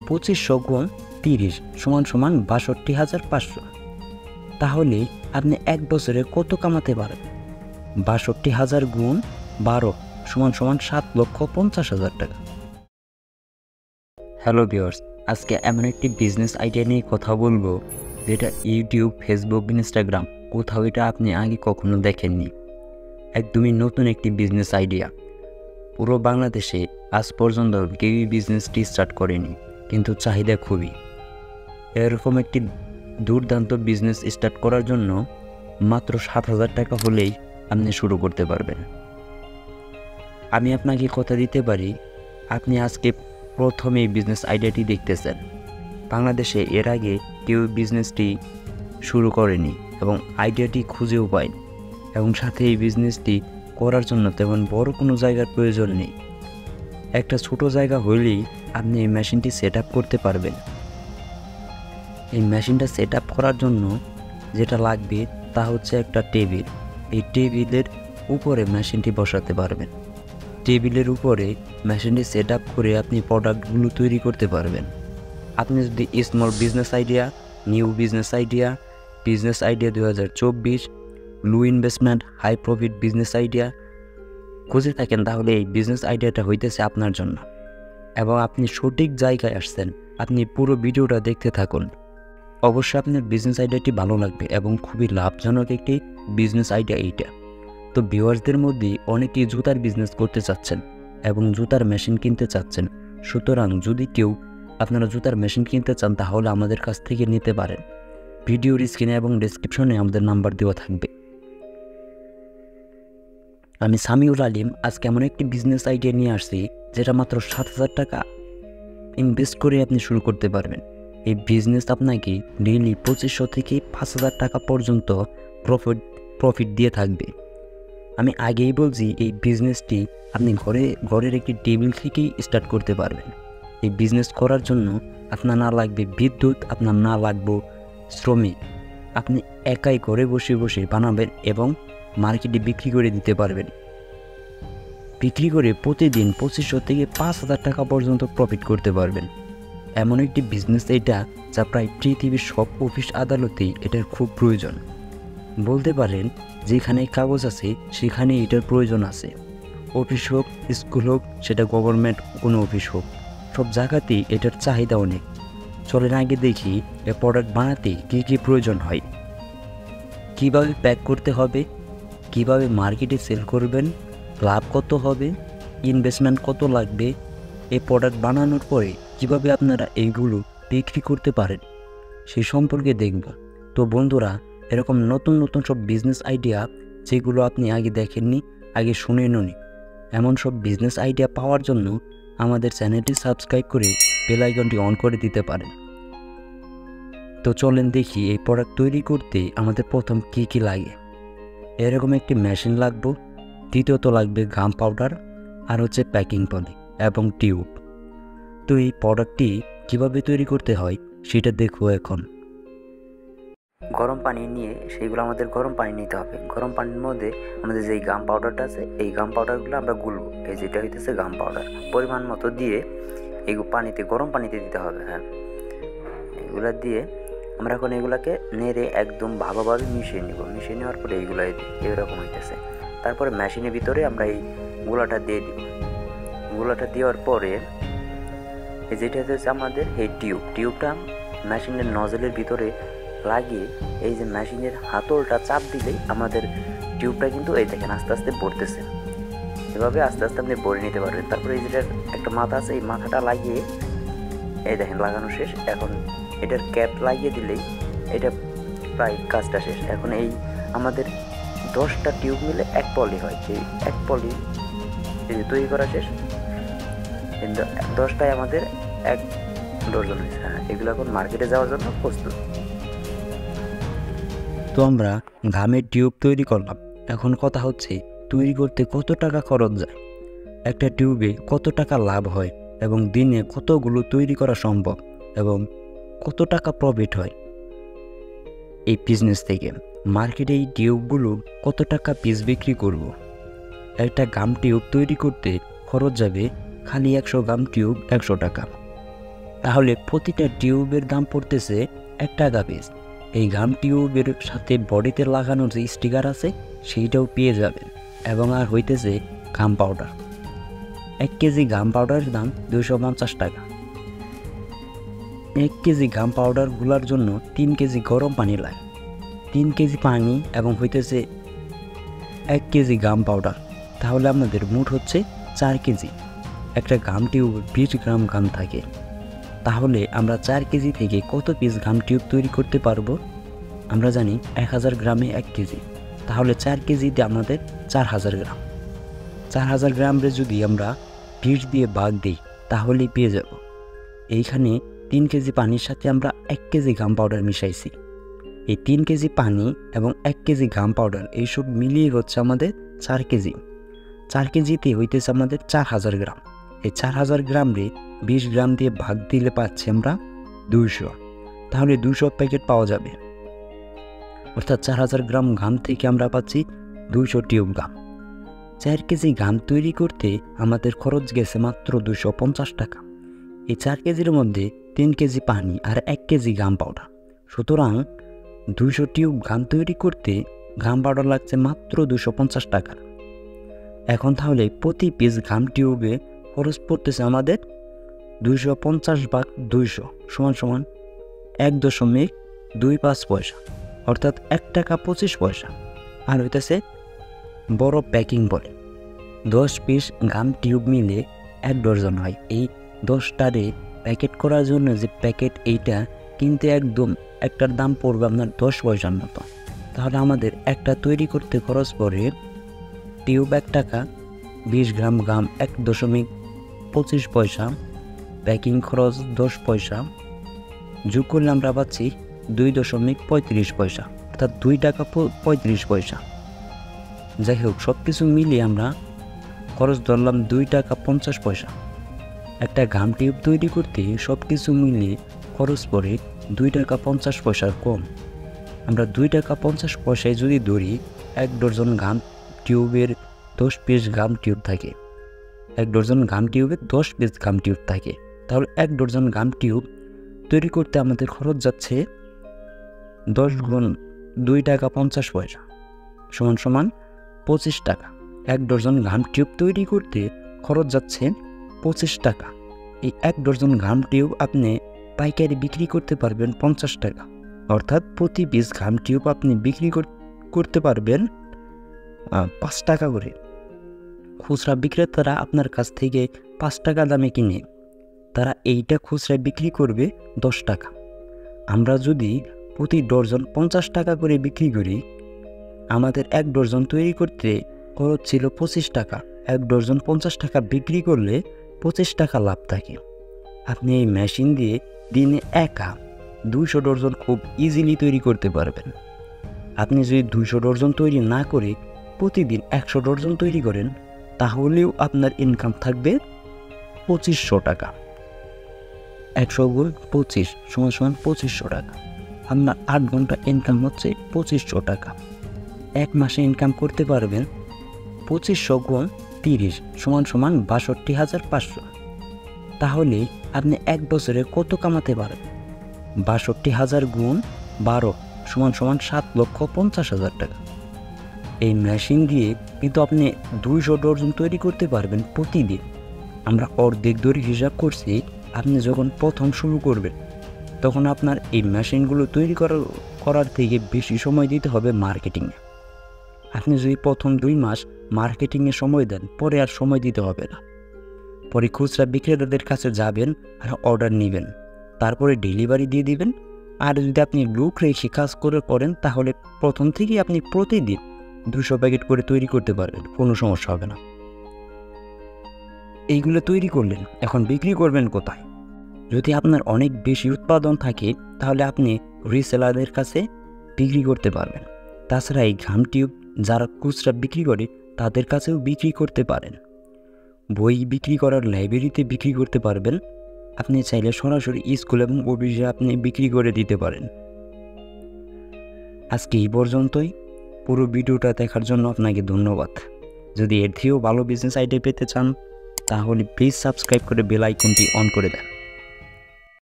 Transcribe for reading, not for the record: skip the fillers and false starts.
2500 গুণ 30 সমান সমান ৬২,৫০০। তাহলে আপনি এক বছরে কত কামাতে পারেন? ৬২,০০০ গুণ 12 সমান সমান ৭,৫০,০০০ টাকা। হ্যালো ভিউয়ার্স, আজকে এমন একটি বিজনেস আইডিয়া নিয়ে কথা বলবো যেটা ইউটিউব, ফেসবুক, ইনস্টাগ্রাম কোথাও এটা আপনি আগে কখনো দেখেননি। একদমই নতুন একটি বিজনেস আইডিয়া। পুরো বাংলাদেশে আজ পর্যন্ত কেউই বিজনেসটি স্টার্ট করেনি, কিন্তু চাহিদা খুবই। এরকম একটি দুর্দান্ত বিজনেস স্টার্ট করার জন্য মাত্র ৭,০০০ টাকা হলেই আপনি শুরু করতে পারবেন। আমি আপনাকে কথা দিতে পারি, আপনি আজকে প্রথম এই বিজনেস আইডিয়াটি দেখতেছেন। বাংলাদেশে এর আগে কেউ বিজনেসটি শুরু করেনি এবং আইডিয়াটি খুঁজেও পায়নি, এবং সাথে এই বিজনেসটি করার জন্য তেমন বড় কোনো জায়গার প্রয়োজন নেই। একটা ছোট জায়গা হলেই আপনি এই মেশিনটি সেট আপ করতে পারবেন। এই মেশিনটা সেট আপ করার জন্য যেটা লাগবে তা হচ্ছে একটা টেবিল। এই টেবিলের উপরে মেশিনটি বসাতে পারবেন। টেবিলের উপরে মেশিনটি সেট আপ করে আপনি প্রোডাক্টগুলো তৈরি করতে পারবেন। আপনি যদি small business idea, new business idea, business idea 2024, low investment high profit business idea খুঁজে থাকেন, তাহলে এই বিজনেস আইডিয়াটা হইতেছে আপনার জন্য। এবং আপনি সঠিক জায়গায় আসছেন। আপনি পুরো ভিডিওটা দেখতে থাকুন। অবশ্যই আপনার বিজনেস আইডিয়াটি ভালো লাগবে এবং খুবই লাভজনক একটি বিজনেস আইডিয়া এইটা। তো ভিউয়ার্সদের মধ্যে অনেকেই জুতার বিজনেস করতে চাচ্ছেন এবং জুতার মেশিন কিনতে চাচ্ছেন। সুতরাং যদি কেউ আপনারা জুতার মেশিন কিনতে চান তাহলে আমাদের কাছ থেকে নিতে পারেন। ভিডিওর স্ক্রিনে এবং ডেসক্রিপশনে আমাদের নাম্বার দেওয়া থাকবে। আমি সামিউল আলিম আজকে এমন একটি বিজনেস আইডিয়া নিয়ে আসছি যেটা মাত্র ৭,০০০ টাকা ইনভেস্ট করে আপনি শুরু করতে পারবেন। এই বিজনেস আপনাকে ডেইলি ২৫০০ থেকে ৫,০০০ টাকা পর্যন্ত প্রফিট দিয়ে থাকবে। আমি আগেই বলছি, এই বিজনেসটি আপনি ঘরের একটি টেবিল থেকেই স্টার্ট করতে পারবেন। এই বিজনেস করার জন্য আপনার না লাগবে বিদ্যুৎ, আপনার না লাগবে শ্রমিক। আপনি একাই ঘরে বসে বসে বানাবেন এবং মার্কেটে বিক্রি করে দিতে পারবেন। বিক্রি করে প্রতিদিন ২৫০০ থেকে ৫,০০০ টাকা পর্যন্ত প্রফিট করতে পারবেন। এমন একটি বিজনেস এটা যা প্রায় পৃথিবীর সব অফিস আদালতেই এটার খুব প্রয়োজন। বলতে পারেন যেখানে কাগজ আছে সেখানে এটার প্রয়োজন আছে। অফিস হোক, স্কুল হোক, সেটা গভর্নমেন্ট কোনো অফিস হোক, সব জায়গাতেই এটার চাহিদা অনেক। চলেন আগে দেখি এ প্রোডাক্ট বানাতে কী কী প্রয়োজন হয়, কিভাবে প্যাক করতে হবে, কিভাবে মার্কেটে সেল করবেন, লাভ কত হবে, ইনভেস্টমেন্ট কত লাগবে, এই প্রোডাক্ট বানানোর পরে কিভাবে আপনারা এইগুলো বিক্রি করতে পারেন সেই সম্পর্কে দেখব। তো বন্ধুরা, এরকম নতুন নতুন সব বিজনেস আইডিয়া যেগুলো আপনি আগে দেখেননি, আগে শুনেননি, এমন সব বিজনেস আইডিয়া পাওয়ার জন্য আমাদের চ্যানেলটি সাবস্ক্রাইব করে বেল আইকনটি অন করে দিতে পারেন। তো চলেন দেখি এই প্রোডাক্ট তৈরি করতে আমাদের প্রথম কী কী লাগে। এরকম একটি মেশিন লাগবে, দ্বিতীয়ত লাগবে গাম পাউডার, আর হচ্ছে প্যাকিং পলি এবং টিউব। তো এই প্রোডাক্টটি কীভাবে তৈরি করতে হয় সেটা দেখো। এখন গরম পানি নিয়ে সেইগুলো আমাদের গরম পানি নিতে হবে। গরম পানির মধ্যে আমাদের যেই গাম পাউডারটা আছে এই গাম পাউডারগুলো আমরা গুলবো। এই যেটা হইতেছে গাম পাউডার, পরিমাণ মতো দিয়ে এই পানিতে, গরম পানিতে দিতে হবে। হ্যাঁ, এগুলো দিয়ে আমরা এখন এগুলাকে নেড়ে একদম ভালোভাবে মিশিয়ে নিব। মিশিয়ে নেওয়ার পরে এইগুলো এরকম হইতেছে। তারপরে মেশিনের ভিতরে আমরা এই গুলাটা দিয়ে দিব। গুলাটা দেওয়ার পরে এই যেটা হচ্ছে আমাদের এই টিউবটা মেশিনের নজলের ভিতরে লাগিয়ে এই যে মেশিনের হাতলটা চাপ দিলেই আমাদের টিউবটা কিন্তু এই দেখেন আস্তে আস্তে ভরতেছে। এভাবে আস্তে আস্তে আপনি ভরে নিতে পারবেন। তারপরে এই যেটার একটা মাথা আছে, এই মাথাটা লাগিয়ে এই দেখেন লাগানো শেষ। এখন এটার ক্যাপ লাগিয়ে দিলেই এটা প্রায় কাজটা শেষ। এখন এই আমাদের 10টা টিউব মিলে এক পলি হয়। এই এক পলি এই যে তৈরি করা শেষ। 10টায় আমাদের 1 ডজন হয়েছে। হ্যাঁ, এগুলো এখন মার্কেটে যাওয়ার জন্য প্রস্তুত। তো আমরা ঘামের টিউব তৈরি করলাম। এখন কথা হচ্ছে তৈরি করতে কত টাকা খরচ যায়, একটা টিউবে কত টাকা লাভ হয় এবং দিনে কতগুলো তৈরি করা সম্ভব এবং কত টাকা প্রফিট হয় এই বিজনেস থেকে। মার্কেটে এই টিউবগুলো কত টাকা পিস বিক্রি করব। একটা গাম টিউব তৈরি করতে খরচ যাবে খালি 100 গ্রাম টিউব 100 টাকা। তাহলে প্রতিটা টিউবের দাম পড়তেছে 1 টাকা পিস। এই গাম টিউবের সাথে বডিতে লাগানো যে স্টিকার আছে সেইটাও পেয়ে যাবেন। এবং আর হইতেছে গাম পাউডার। 1 কেজি গাম পাউডারের দাম 250 টাকা। 1 কেজি গাম পাউডার গুলার জন্য 3 কেজি গরম পানি লাগে। 3 কেজি পানি এবং হইতেছে 1 কেজি গাম পাউডার, তাহলে আপনাদের মোট হচ্ছে 4 কেজি। একটা গাম টিউব 20 গ্রাম গাম থাকে, তাহলে আমরা 4 কেজি থেকে কত পিস গাম টিউব তৈরি করতে পারবো? আমরা জানি 1000 গ্রামে 1 কেজি, তাহলে 4 কেজিতে আমাদের 4000 গ্রাম। 4000 গ্রামে যদি আমরা 20 দিয়ে ভাগ দিই তাহলেই পেয়ে যাব। এইখানে 3 কেজি পানির সাথে আমরা 1 কেজি গাম পাউডার মিশাইছি। এই 3 কেজি পানি এবং 1 কেজি গাম পাউডার এইসব মিলিয়ে হচ্ছে আমাদের 4 কেজি। 4 কেজিতে হইতেছে আমাদের 4000 গ্রাম। এই 4000 গ্রামে 20 গ্রাম দিয়ে ভাগ দিলে পাচ্ছি আমরা 200। তাহলে 200 প্যাকেট পাওয়া যাবে, অর্থাৎ 4000 গ্রাম গাম থেকে আমরা পাচ্ছি 200 টিউব গাম। 4 কেজি গাম তৈরি করতে আমাদের খরচ গেছে মাত্র 250 টাকা। এই 4 কেজির মধ্যে 3 কেজি পানি আর 1 কেজি গাম পাউডার, সুতরাং 200 টিউব গাম তৈরি করতে গাম পাউডার লাগছে মাত্র 250 টাকা। এখন তাহলে প্রতি পিস গাম টিউবে খরচ পড়তেছে আমাদের 250 ভাগ 200 সমান সমান 1.25 পয়সা, অর্থাৎ 1 টাকা 25 পয়সা। আর হইতেছে বড় প্যাকিং বলে 10 পিস গাম টিউব মিলে 1 ডজন হয়। এই 10টারে প্যাকেট করার জন্য যে প্যাকেট এইটা কিনতে একদম একটার দাম পড়বে আপনার 10 পয়সার মতো। তাহলে আমাদের একটা তৈরি করতে খরচ পড়ে টিউব 1 টাকা, 20 গ্রাম গাম 1.25 পয়সা, প্যাকিং খরচ 10 পয়সা, যোগ করলে আমরা পাচ্ছি 2.35 পয়সা, অর্থাৎ 2 টাকা 35 পয়সা। যাই হোক, সব কিছু মিলিয়ে আমরা খরচ ধরলাম 2 টাকা 50 পয়সা। একটা গাম টিউব তৈরি করতে সব কিছু মিলিয়ে খরচ পড়ে 2 টাকা 50 পয়সার কম। আমরা 2 টাকা 50 পয়সায় যদি ধরি, 1 ডজন গাম টিউবের 10 পিস গাম টিউব থাকে। 1 ডজন গাম টিউবে 10 পিস গাম টিউব থাকে, তাহলে 1 ডজন গাম টিউব তৈরি করতে আমাদের খরচ যাচ্ছে 10 গুণ 2 টাকা 50 পয়সা সমান সমান 25 টাকা। 1 ডজন গাম টিউব তৈরি করতে খরচ যাচ্ছে 25 টাকা। এই 1 ডজন গাম টিউব আপনি পাইকারি বিক্রি করতে পারবেন 50 টাকা, অর্থাৎ প্রতি পিস গাম টিউব আপনি বিক্রি করতে পারবেন 5 টাকা করে। খুচরা বিক্রেতারা আপনার কাছ থেকে 5 টাকা দামে কিনে তারা এইটা খুচরায় বিক্রি করবে 10 টাকা। আমরা যদি প্রতি ডজন 50 টাকা করে বিক্রি করি, আমাদের 1 ডজন তৈরি করতে খরচ ছিল 25 টাকা। 1 ডজন 50 টাকা বিক্রি করলে 25 টাকা লাভ থাকে। আপনি এই মেশিন দিয়ে দিনে একা 200 ডজন খুব ইজিলি তৈরি করতে পারবেন। আপনি যদি 200 ডজন তৈরি না করে প্রতিদিন 100 ডজন তৈরি করেন, তাহলেও আপনার ইনকাম থাকবে 2500 টাকা। 100 গুণ 25 সমান সমান 2500 টাকা। আপনার 8 ঘন্টা ইনকাম হচ্ছে 2500 টাকা। 1 মাসে ইনকাম করতে পারবেন 2500 গুণ 30 সমান সমান ৬২,৫০০। তাহলে আপনি 1 বছরে কত কামাতে পারবেন? ৬২,০০০ গুণ 12 সমান সমান ৭,৫০,০০০ টাকা। এই মেশিন দিয়ে কিন্তু আপনি 200 ডজন তৈরি করতে পারবেন প্রতিদিন। আমরা অর্ধেক দড়ি হিসাব করছি। আপনি যখন প্রথম শুরু করবেন তখন আপনার এই মেশিনগুলো তৈরি করার থেকে বেশি সময় দিতে হবে মার্কেটিংয়ে। আপনি যদি প্রথম 2 মাস মার্কেটিংয়ে সময় দেন, পরে আর সময় দিতে হবে না। পরে খুচরা বিক্রেতাদের কাছে যাবেন আর অর্ডার নেবেন, তারপরে ডেলিভারি দিয়ে দিবেন। আর যদি আপনি লোক রেখে কাজ করেন, তাহলে প্রথম থেকেই আপনি প্রতিদিন 200 প্যাকেট করে তৈরি করতে পারবেন, কোনো সমস্যা হবে না। এইগুলো তৈরি করলেন, এখন বিক্রি করবেন কোথায়? যদি আপনার অনেক বেশি উৎপাদন থাকে তাহলে আপনি রিসেলারদের কাছে বিক্রি করতে পারবেন। তাছাড়া এই গাম টিউব যারা খুচরা বিক্রি করে তাদের কাছেও বিক্রি করতে পারেন। বই বিক্রি করার লাইব্রেরিতে বিক্রি করতে পারবেন। আপনি চাইলে সরাসরি স্কুল এবং অফিসে আপনি বিক্রি করে দিতে পারেন। আজকে এই পর্যন্তই। পুরো ভিডিওটা দেখার জন্য আপনাকে ধন্যবাদ। যদি এর থেকেও ভালো বিজনেস আইডিয়া পেতে চান তাহলে প্লিজ সাবস্ক্রাইব করে বেল আইকনটি অন করে দেন।